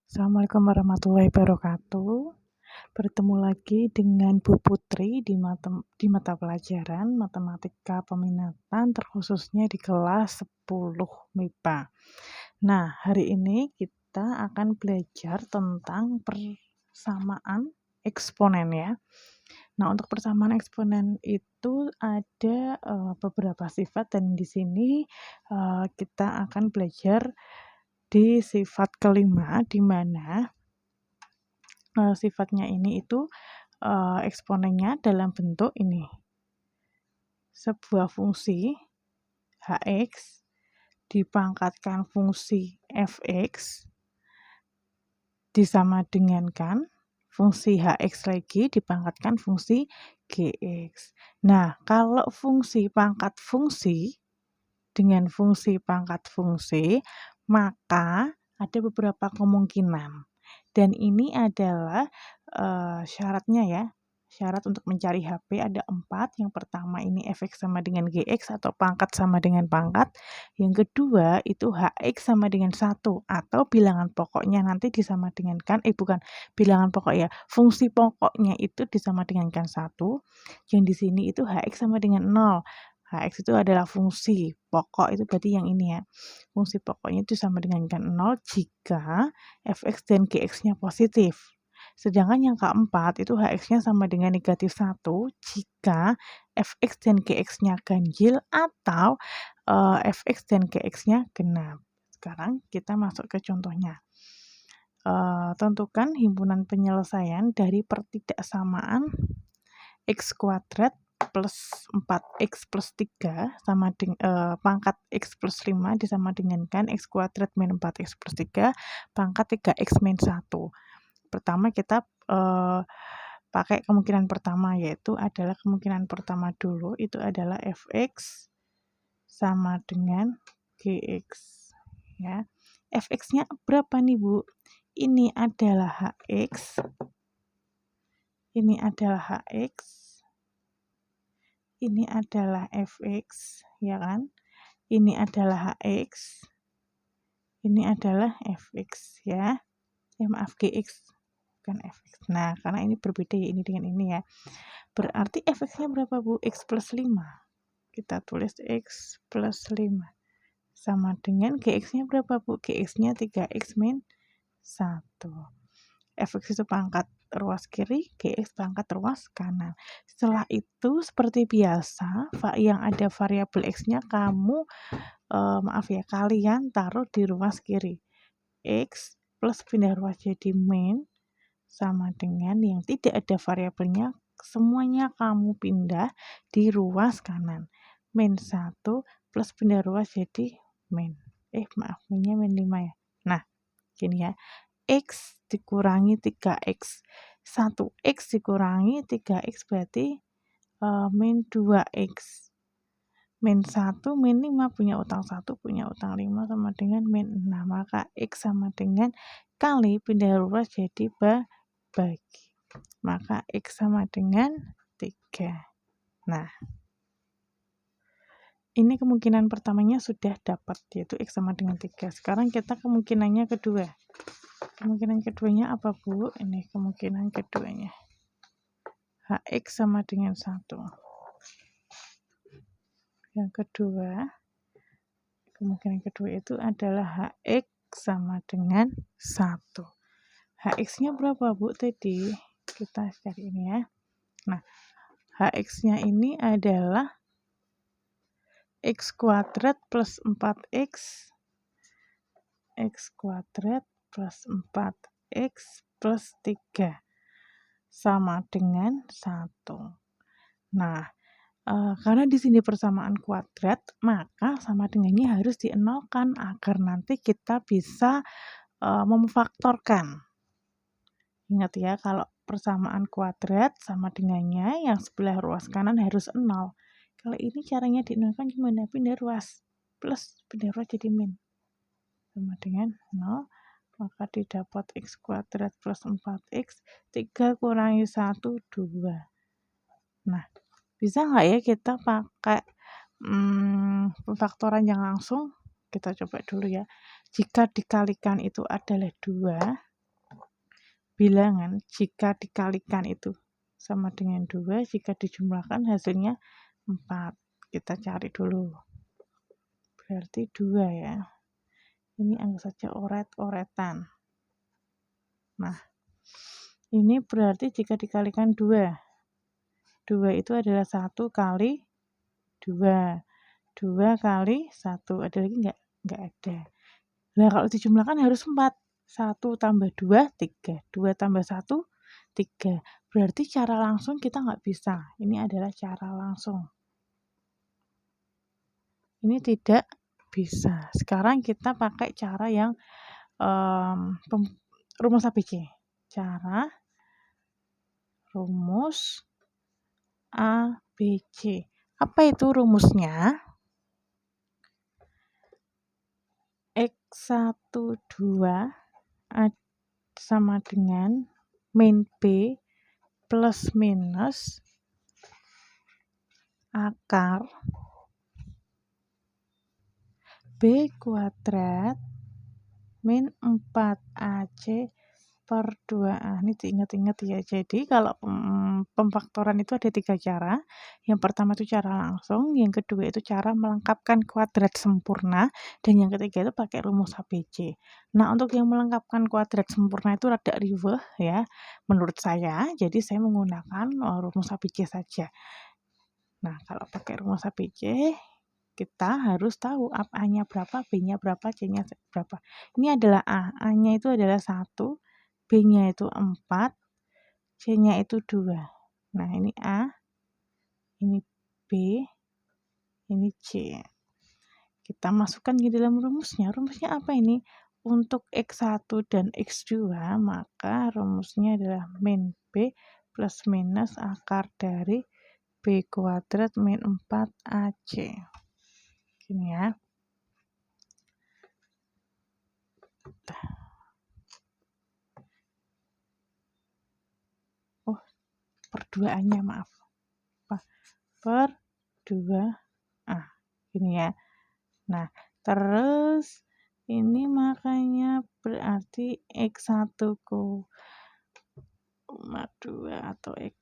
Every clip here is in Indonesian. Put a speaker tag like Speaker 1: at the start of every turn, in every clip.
Speaker 1: Assalamualaikum warahmatullahi wabarakatuh. Bertemu lagi dengan Bu Putri di mata pelajaran Matematika Peminatan, terkhususnya di kelas 10 MIPA. Nah, hari ini kita akan belajar tentang persamaan eksponen ya. Nah, untuk persamaan eksponen itu ada beberapa sifat, dan di sini kita akan belajar di sifat kelima, di mana sifatnya ini itu eksponennya dalam bentuk ini. Sebuah fungsi h(x) dipangkatkan fungsi f(x) disamadengankan fungsi h(x) lagi dipangkatkan fungsi g(x). Nah, kalau fungsi pangkat fungsi dengan fungsi pangkat fungsi, maka ada beberapa kemungkinan. Dan ini adalah syaratnya ya. Syarat untuk mencari HP ada 4. Yang pertama ini fx sama dengan gx atau pangkat sama dengan pangkat. Yang kedua itu hx sama dengan 1 atau bilangan pokoknya nanti disamadengankan, bilangan pokok ya, fungsi pokoknya itu disamadengankan 1. Yang di sini itu hx sama dengan 0. Hx itu adalah fungsi pokok, itu berarti yang ini ya. Fungsi pokoknya itu sama dengan 0 jika fx dan gx-nya positif. Sedangkan yang keempat itu hx-nya sama dengan negatif 1 jika fx dan gx-nya ganjil atau fx dan gx-nya genap. Sekarang kita masuk ke contohnya. Tentukan himpunan penyelesaian dari pertidaksamaan x kuadrat plus 4x plus 3 sama dengan pangkat x plus 5 disamadengankan x kuadrat min 4x plus 3 pangkat 3x min 1. Pertama kita pakai kemungkinan pertama, yaitu adalah kemungkinan pertama dulu, itu adalah fx sama dengan gx ya. Fx-nya berapa nih Bu? Ini adalah hx, ini adalah hx, ini adalah fx ya kan, ini adalah hx, ini adalah fx ya, maaf gx bukan fx. Nah, karena ini berbeda ya, ini dengan ini ya, berarti fx-nya berapa Bu? X plus 5, kita tulis x plus 5 sama dengan gx-nya berapa Bu? Gx-nya 3x min 1. fx itu pangkat ruas kiri, gx pangkat ruas kanan. Setelah itu seperti biasa, yang ada variabel x-nya kamu kalian taruh di ruas kiri. X plus pindah ruas jadi min sama dengan yang tidak ada variabelnya, semuanya kamu pindah di ruas kanan. Min 1 plus pindah ruas jadi min. Minnya min 5 ya. Nah, gini ya. X dikurangi 3x. 1x dikurangi 3x berarti min 2x. Min 1, min 5, punya utang 1, punya utang 5 sama dengan min 6. Maka x sama dengan kali pindah ruas jadi bagi. Maka x sama dengan 3. Nah, ini kemungkinan pertamanya sudah dapat, yaitu x sama dengan 3. Sekarang kita kemungkinannya kedua. Kemungkinan keduanya apa Bu? Ini kemungkinan keduanya. Hx sama dengan 1. Yang kedua, kemungkinan kedua itu adalah hx sama dengan 1. Hx-nya berapa Bu tadi? Kita cari ini ya. Nah, hx-nya ini adalah x kuadrat plus 4x, x kuadrat plus 4x plus 3 sama dengan 1. Nah, karena di sini persamaan kuadrat, maka sama dengannya harus dienolkan agar nanti kita bisa memfaktorkan. Ingat ya, kalau persamaan kuadrat sama dengannya yang sebelah ruas kanan harus 0. Kalau ini caranya dienolkan gimana? Pindah ruas plus pindah ruas jadi min sama dengan 0. Maka didapat x kuadrat plus 4x, 3 kurangi 1, 2. Nah, bisa nggak ya kita pakai pemfaktoran yang langsung? Kita coba dulu ya. Jika dikalikan itu adalah 2, bilangan jika dikalikan itu sama dengan 2, jika dijumlahkan hasilnya 4. Kita cari dulu. Berarti 2 ya. Ini anggap saja oret-oretan. Nah, ini berarti jika dikalikan 2. 2 itu adalah 1 kali 2. 2 kali 1. Ada lagi enggak? Enggak ada. Nah, kalau dijumlahkan harus 4. 1 tambah 2, 3. 2 tambah 1, 3. Berarti cara langsung kita nggak bisa. Ini adalah cara langsung. Ini tidak bisa. Sekarang kita pakai cara yang rumus ABC. Cara rumus ABC. Apa itu rumusnya? X12 sama dengan min B plus minus akar B kuadrat min 4AC per 2A. Ini diingat-ingat ya. Jadi kalau pemfaktoran itu ada 3 cara. Yang pertama itu cara langsung, yang kedua itu cara melengkapkan kuadrat sempurna, dan yang ketiga itu pakai rumus ABC. Nah, untuk yang melengkapkan kuadrat sempurna itu rada riweh ya menurut saya. Jadi saya menggunakan rumus ABC saja. Nah, kalau pakai rumus ABC kita harus tahu A-nya berapa, B-nya berapa, C-nya berapa. Ini adalah A. A-nya itu adalah 1, B-nya itu 4, C-nya itu 2. Nah, ini A, ini B, ini C. Kita masukkan ke dalam rumusnya. Rumusnya apa ini? Untuk X1 dan X2, maka rumusnya adalah min B plus minus akar dari B kuadrat min 4AC. Gini ya. Oh, perduaannya maaf. Per 2A. Gini ya. Nah, terus ini makanya berarti X1 2 atau X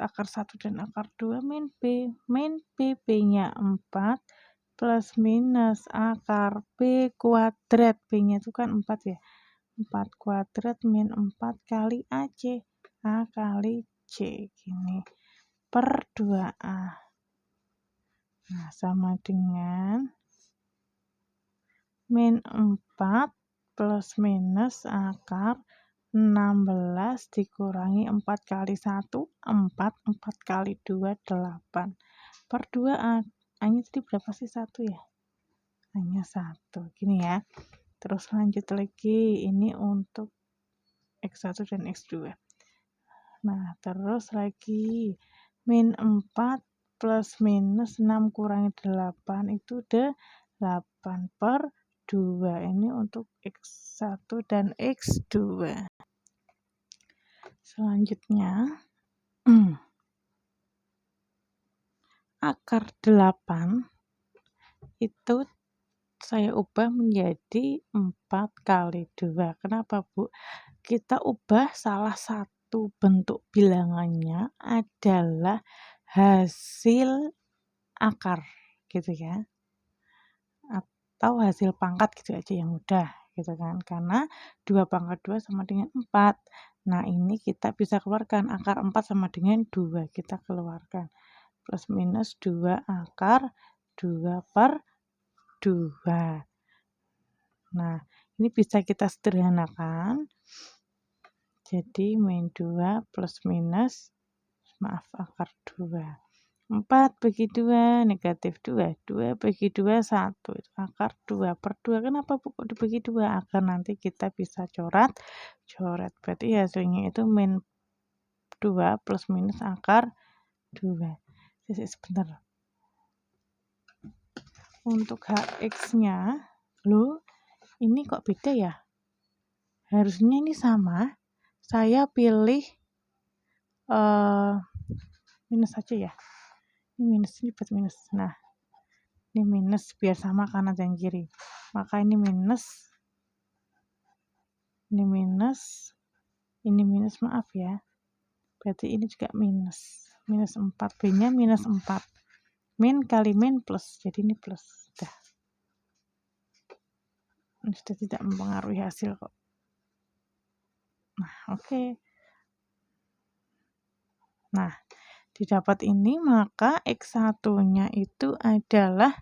Speaker 1: akar 1 dan akar 2 min B. Min B, B-nya 4 plus minus akar B kuadrat. B-nya itu kan 4 ya. 4 kuadrat min 4 kali AC. A kali C. Gini. Per 2A. Nah, sama dengan min 4 plus minus akar 16 dikurangi 4 kali 1, 4, 4 kali 2, 8. Per 2A. A-nya tadi berapa sih? 1 ya? A-nya 1. Gini ya. Terus lanjut lagi. Ini untuk X1 dan X2. Nah, terus lagi. Min 4 plus minus 6 kurangi 8 itu 8 per 2. Ini untuk X1 dan X2. Selanjutnya, akar 8 itu saya ubah menjadi 4 kali 2. Kenapa, Bu? Kita ubah salah satu bentuk bilangannya adalah hasil akar, gitu ya. Atau hasil pangkat gitu aja yang mudah, gitu kan. Karena 2 pangkat 2 sama dengan 4. Nah, ini kita bisa keluarkan akar 4 sama dengan 2. Kita keluarkan. Plus minus 2 akar 2 per 2. Nah, ini bisa kita sederhanakan. Jadi, min 2 plus minus, akar 2. 4 bagi 2, negatif 2. 2 bagi 2, 1. Akar 2 per 2. Kenapa kok dibagi 2? Agar nanti kita bisa coret. Berarti hasilnya itu min 2 plus minus akar 2. Sebentar. Untuk HX-nya, loh, ini kok beda ya? Harusnya ini sama. Saya pilih minus aja ya. Ini minus, ini buat minus. Nah, ini minus biar sama kanan dan kiri. Maka ini minus. Ini minus. Ini minus, maaf ya. Berarti ini juga minus. Minus 4. B-nya minus 4. Min kali min plus. Jadi ini plus. Sudah. Ini sudah tidak mempengaruhi hasil kok. Nah, oke. Nah, didapat ini maka X1-nya itu adalah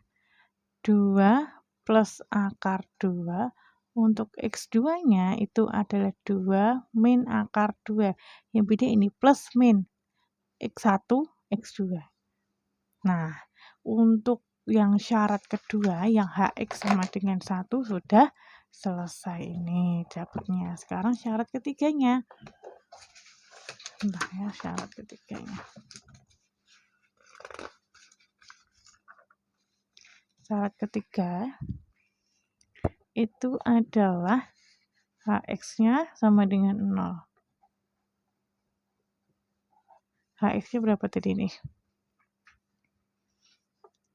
Speaker 1: 2 plus akar 2. Untuk X2-nya itu adalah 2 min akar 2. Yang beda ini plus min. X1, X2. Nah, untuk yang syarat kedua, yang HX sama dengan 1 sudah selesai ini dapatnya. Sekarang syarat ketiganya. Bentar ya, syarat ketiganya. Syarat ketiga itu adalah HX-nya sama dengan 0. HX-nya berapa tadi nih?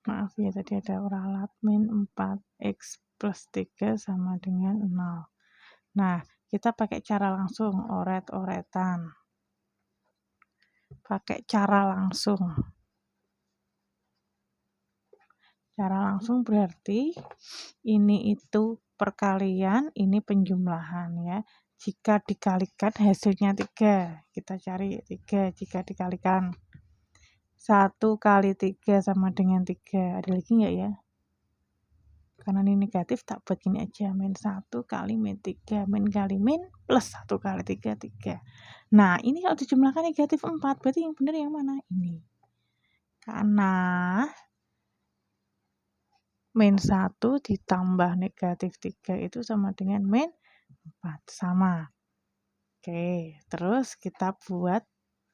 Speaker 1: Maaf ya, tadi ada ralat min 4X plus 3 sama dengan 0. Nah, kita pakai cara langsung, oret-oretan. Pakai cara langsung. Cara langsung berarti ini itu perkalian, ini penjumlahan ya. Jika dikalikan hasilnya 3. Kita cari 3 jika dikalikan. 1 kali 3 sama dengan 3. Ada lagi enggak ya? Karena ini negatif, tak buat gini aja. Min 1 kali min 3. Min kali min plus 1 kali 3, 3. Nah, ini kalau dijumlahkan negatif 4. Berarti yang benar yang mana? Ini. Karena min 1 ditambah negatif 3 itu sama dengan min 4. Sama. Oke, terus kita buat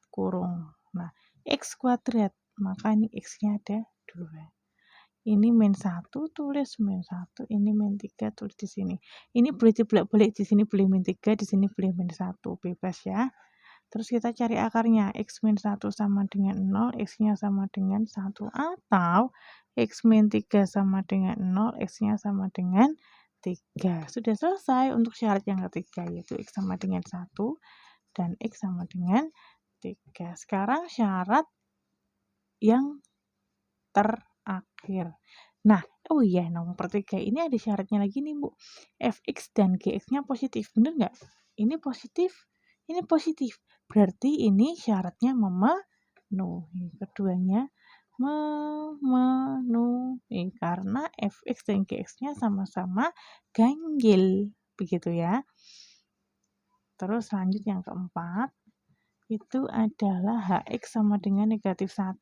Speaker 1: kurung. Nah, X kuadrat. Maka ini X-nya ada 2. Ini min 1, tulis min 1. Ini min 3, tulis di sini. Ini boleh dibolak-balik, di sini boleh min 3, di sini boleh min 1. Bebas ya. Terus kita cari akarnya. X min 1 sama dengan 0, X-nya sama dengan 1. Atau X min 3 sama dengan 0, X-nya sama dengan 3. Sudah selesai untuk syarat yang ketiga, yaitu X sama dengan 1 dan X sama dengan 3. Sekarang syarat yang terakhir. Nah, oh iya, nomor 3 ini ada syaratnya lagi nih, Bu. Fx dan Gx-nya positif, bener nggak? Ini positif, ini positif. Berarti ini syaratnya memenuhi. Keduanya memenuhi karena Fx dan Gx-nya sama-sama ganjil. Begitu ya. Terus lanjut yang keempat, itu adalah Hx sama dengan negatif 1.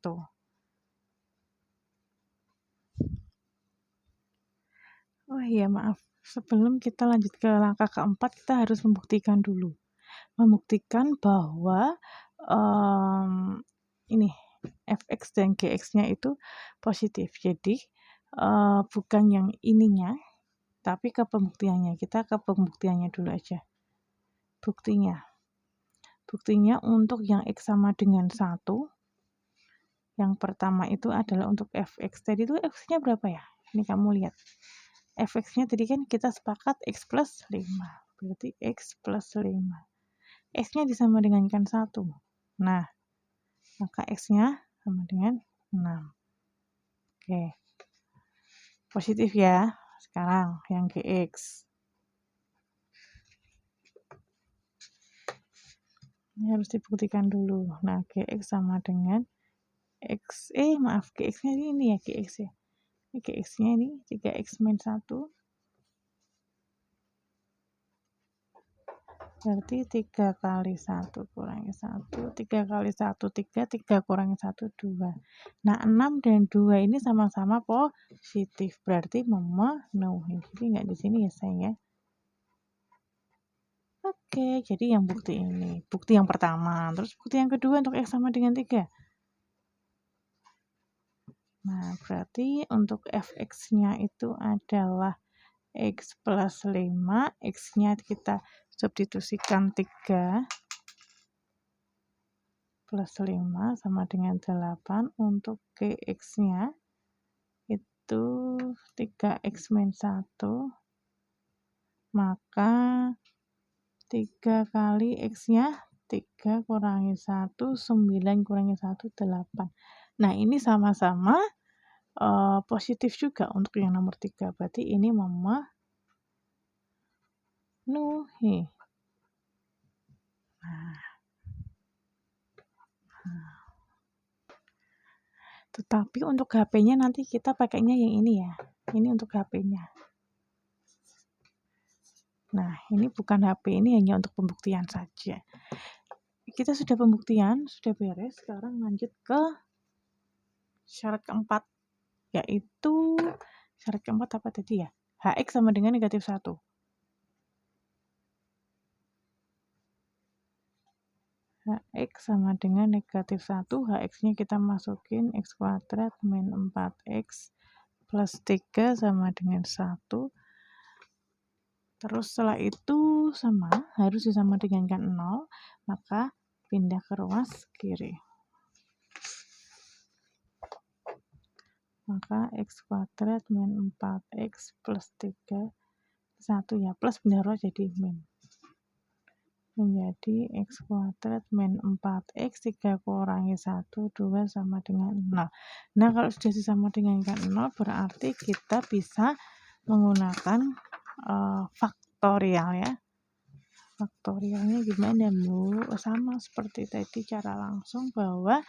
Speaker 1: Oh iya, maaf. Sebelum kita lanjut ke langkah keempat, kita harus membuktikan dulu. Membuktikan bahwa ini Fx dan Gx-nya itu positif. Jadi bukan yang ininya, tapi ke pembuktiannya. Kita ke pembuktiannya dulu aja. Buktinya untuk yang X sama dengan 1, yang pertama itu adalah untuk Fx. Tadi itu X-nya berapa ya? Ini kamu lihat. Fx-nya tadi kan kita sepakat X plus 5. Berarti X plus 5. X-nya disama dengankan 1. Nah, maka X-nya sama dengan 6. Oke. Positif ya. Sekarang yang Gx. Ini harus dibuktikan dulu. Nah, Gx sama dengan X. Gx-nya ini ya, Gx ya. Ini Gx-nya ini 3x min 1. Berarti 3 kali 1 kurangi 1. 3 kali 1, 3. 3 kurangi 1, 2. Nah, 6 dan 2 ini sama-sama positif. Berarti memenuhi. Jadi nggak di sini ya, sayang ya. Oke, jadi yang bukti ini. Bukti yang pertama. Terus bukti yang kedua untuk X sama dengan 3. Nah, berarti untuk Fx-nya itu adalah X plus 5. X-nya kita substitusikan 3 plus 5 sama dengan 8. Untuk Gx-nya itu 3x min 1. Maka 3 kali X-nya 3 kurangi 1, 9 kurangi 1, 8. Nah, ini sama-sama positif juga untuk yang nomor 3. Berarti ini memenuhi. Nah, tetapi untuk HP-nya nanti kita pakainya yang ini ya. Ini untuk HP-nya. Nah, ini bukan HP, ini hanya untuk pembuktian saja. Kita sudah pembuktian, sudah beres. Sekarang lanjut ke syarat keempat, yaitu syarat keempat apa tadi ya? HX sama dengan negatif 1. HX sama dengan negatif 1, HX-nya kita masukin X kuadrat min 4X plus 3 sama dengan 1. Terus setelah itu harus disama dengankan 0, maka pindah ke ruas kiri. Maka X kuadrat min 4X plus 3, 1 ya, plus pindah ruas jadi min. Menjadi X kuadrat min 4X, 3 kurangi 1, 2 sama dengan 0. Nah, kalau sudah disama dengankan 0, berarti kita bisa menggunakan faktorial ya. Faktorialnya gimana, Bu? Sama seperti tadi cara langsung, bahwa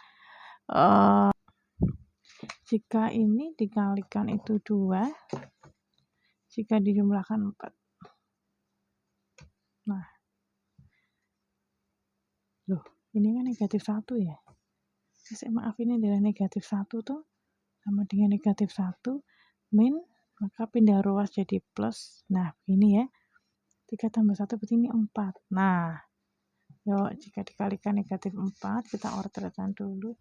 Speaker 1: jika ini dikalikan itu 2, jika dijumlahkan 4. Nah, loh, ini kan negatif 1 ya. Maaf, ini adalah negatif 1 tuh sama dengan negatif 1 min, maka pindah ruas jadi plus. Nah, begini ya. 3 tambah 1 berarti ini 4. Nah, yuk, jika dikalikan negatif 4, kita orderkan dulu.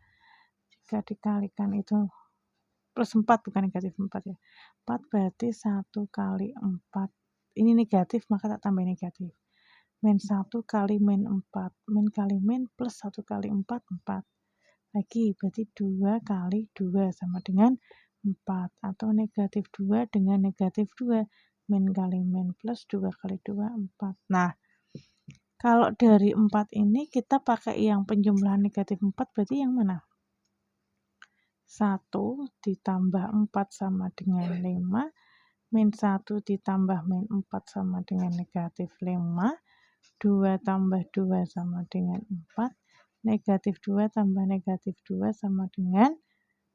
Speaker 1: Jika dikalikan itu plus 4, bukan negatif 4 ya. 4 berarti 1 kali 4. Ini negatif, maka tak tambah negatif. Min 1 kali min 4. Min kali min plus 1 kali 4, 4. Lagi, berarti 2 kali 2 sama dengan 4. Atau negatif 2 dengan negatif 2. Min kali min plus 2 kali 2, 4. Nah, kalau dari 4 ini kita pakai yang penjumlahan negatif 4, berarti yang mana? 1 ditambah 4 sama dengan 5. Min 1 ditambah min 4 sama dengan negatif 5. 2 tambah 2 sama dengan 4. Negatif 2 tambah negatif 2 sama dengan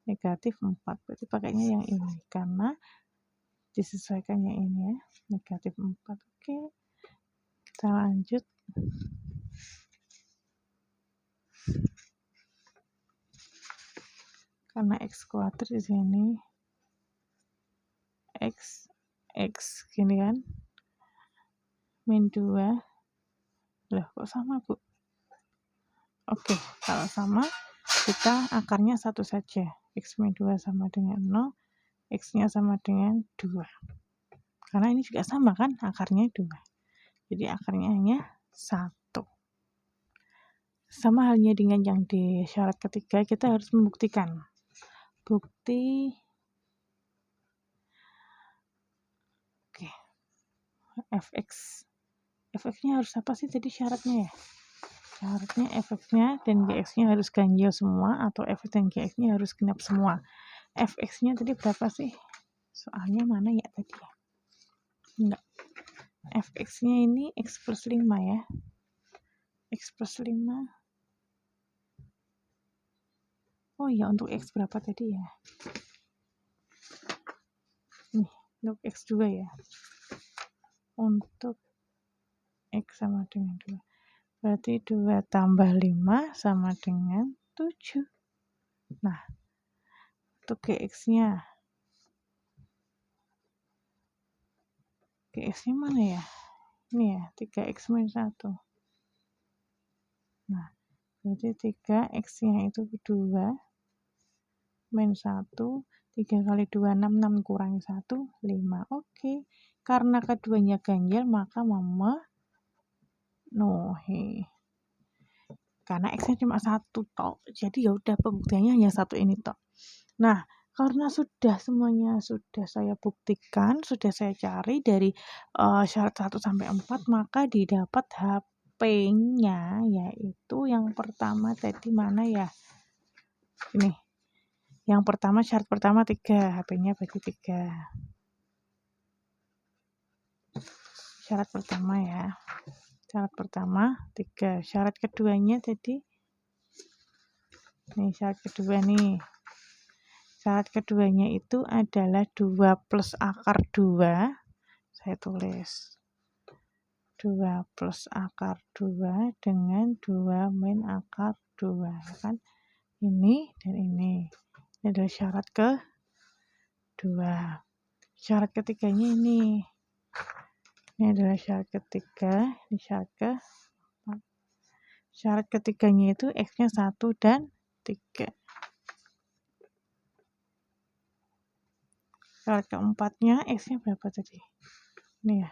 Speaker 1: negatif 4. Berarti pakainya yang ini, karena disesuaikan yang ini ya, negatif 4. Oke, kita lanjut. Karena X kuadrat di sini, X gini kan, min 2. Loh, kok sama, Bu? Oke, kalau sama, kita akarnya satu saja. X min 2 sama dengan 0, X-nya sama dengan 2. Karena ini juga sama kan, akarnya 2. Jadi akarnya hanya 1. Sama halnya dengan yang di syarat ketiga, kita harus membuktikan. Bukti, oke, fx-nya harus apa sih tadi syaratnya ya? Syaratnya fx-nya dan gx-nya harus ganjil semua, atau fx dan gx-nya harus genap semua. Fx-nya tadi berapa sih? Soalnya mana ya tadi ya? Enggak. Fx-nya ini x plus 5 ya. X plus 5. Oh iya, untuk x berapa tadi ya? Nih, untuk x2 ya. Untuk x sama dengan 2. Berarti 2 tambah 5 sama dengan 7. Nah, untuk gx-nya. Gx-nya mana ya? Ini ya, 3x min 1. Nah, berarti 3x-nya itu 2 min 1. 3 kali 2, 6. 6 kurangi 1, 5. Oke. Karena keduanya ganjil, maka memenuhi. Karena X-nya cuma 1 tok. Jadi ya udah, pembuktiannya hanya 1 ini tok. Nah, Karena semuanya sudah saya buktikan, sudah saya cari dari syarat 1 sampai 4, maka didapat HP-nya yaitu yang pertama tadi mana ya? Ini. Yang pertama syarat pertama 3, HP-nya bagi 3. Syarat pertama ya. Syarat pertama 3. Syarat keduanya tadi nih, syarat kedua nih. Syarat keduanya itu adalah 2 plus akar 2. Saya tulis 2 plus akar 2 dengan 2 min akar 2. Ya kan? Ini dan ini. Ini adalah syarat kedua. Syarat ketiganya ini. Ini adalah syarat ketiga. Ini syarat keempat. Syarat ketiganya itu X-nya 1 dan 3. Syarat keempatnya X-nya berapa tadi? Ini ya.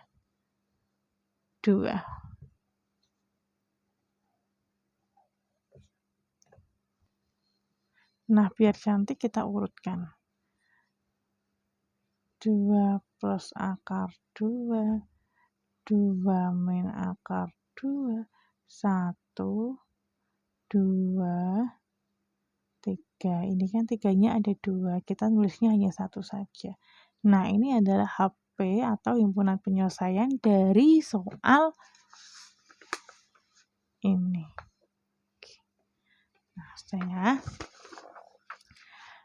Speaker 1: 2. Nah, biar cantik kita urutkan. 2 plus akar 2, 2 min akar 2, 1, 2, 3. Ini kan 3-nya ada 2, kita nulisnya hanya 1 saja. Nah, ini adalah HP atau himpunan penyelesaian dari soal ini.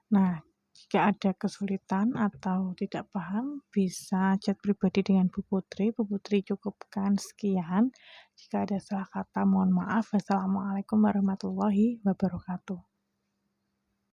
Speaker 1: Nah, jika ada kesulitan atau tidak paham, bisa chat pribadi dengan Bu Putri. Bu Putri cukupkan sekian. Jika ada salah kata, mohon maaf. Wassalamualaikum warahmatullahi wabarakatuh.